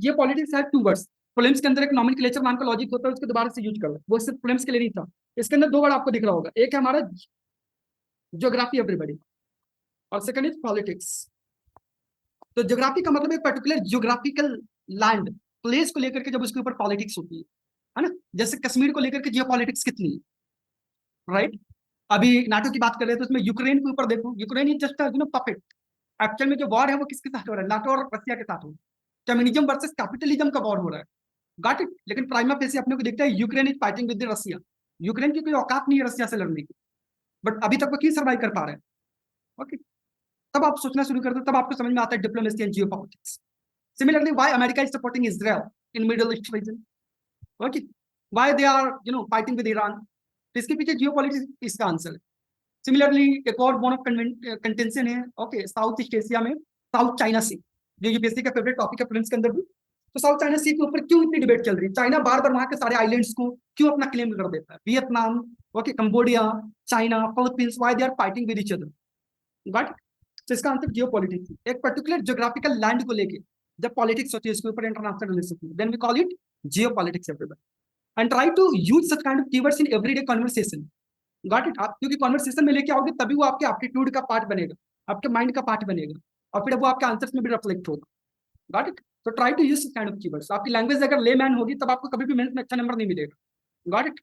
ये पॉलिटिक्स है two words. Prelims के अंदर एक नॉमेनक्लेचर नाम का लॉजिक होता है, उसके दोबारा से यूज कर लो, वो सिर्फ प्रीलिम्स के लिए नहीं था। इसके अंदर दो वर्ड आपको दिख रहा होगा, एक है हमारा ज्योग्राफी एवरीबॉडी, और सेकंड इज पॉलिटिक्स। तो ज्योग्राफी का मतलब एक पर्टिकुलर ज्योग्राफिकल लैंड प्लेस को लेकर के जब उसके ऊपर पॉलिटिक्स होती है ना, जैसे कश्मीर को लेकर के जियो पॉलिटिक्स कितनी है, राइट। अभी नाटो की बात कर रहे हैं तो उसमें यूक्रेन के ऊपर देखो, Ukraine is just puppet. Actual में जो वॉर है वो किसके साथ हो रहा है, नाटो और रसिया के साथ हो रहा है। कम्युनिज्म वर्सेस कैपिटलिज्म का वॉर हो रहा है, गॉट इट। लेकिन प्राइमा फेसी अपने को दिखता है Ukraine is fighting with Russia. Ukraine की कोई औकात नहीं है रसिया से लड़ने की, बट अभी तक वो क्यों सर्वाइव कर पा रहे हैं। ओके, तब आप सोचना शुरू कर दो, तब आपको समझ में आता है diplomacy and geopolitics. Similarly, why America is supporting Israel in Middle East region? Okay, why they are fighting with Iran? तो इसके पीछे जियोपॉलिटिक्स इसका आंसर है। सिमिलरली एक और बोन ऑफ कंटेंशन है, ओके, साउथ ईस्ट एशिया में साउथ चाइना सी, जो यूपीएससी का फेवरेट टॉपिक है प्रीलिम्स के अंदर भी। तो साउथ चाइना सी के ऊपर क्यों इतनी डिबेट चल रही है, चाइना बार बार वहां के सारे आइलैंड्स को क्यों अपना क्लेम कर देता है, Vietnam, okay, Cambodia, China, Philippines, why they are fighting with each other, but. तो इसका आंसर जियोपॉलिटिक्स, एक पर्टिकुलर ज्योग्राफिकल लैंड को लेके जब पॉलिटिक्स होती है उसके ऊपर international relation, then we call it geopolitics everyone. And try to use such kind of keywords in everyday conversation, got it. आप क्योंकि कॉन्वर्सेशन में लेके आओगे तभी वो आपके एप्टीट्यूड का पार्ट बनेगा, आपके माइंड का पार्ट बनेगा, और फिर वो आपके आंसर्स में भी रिफ्लेक्ट होगा, गॉट इट। तो try to use kind of keywords. आपकी लैंग्वेज अगर लेमैन होगी तब आपको कभी भी मेहनत में अच्छा नंबर नहीं मिलेगा, गॉट इट।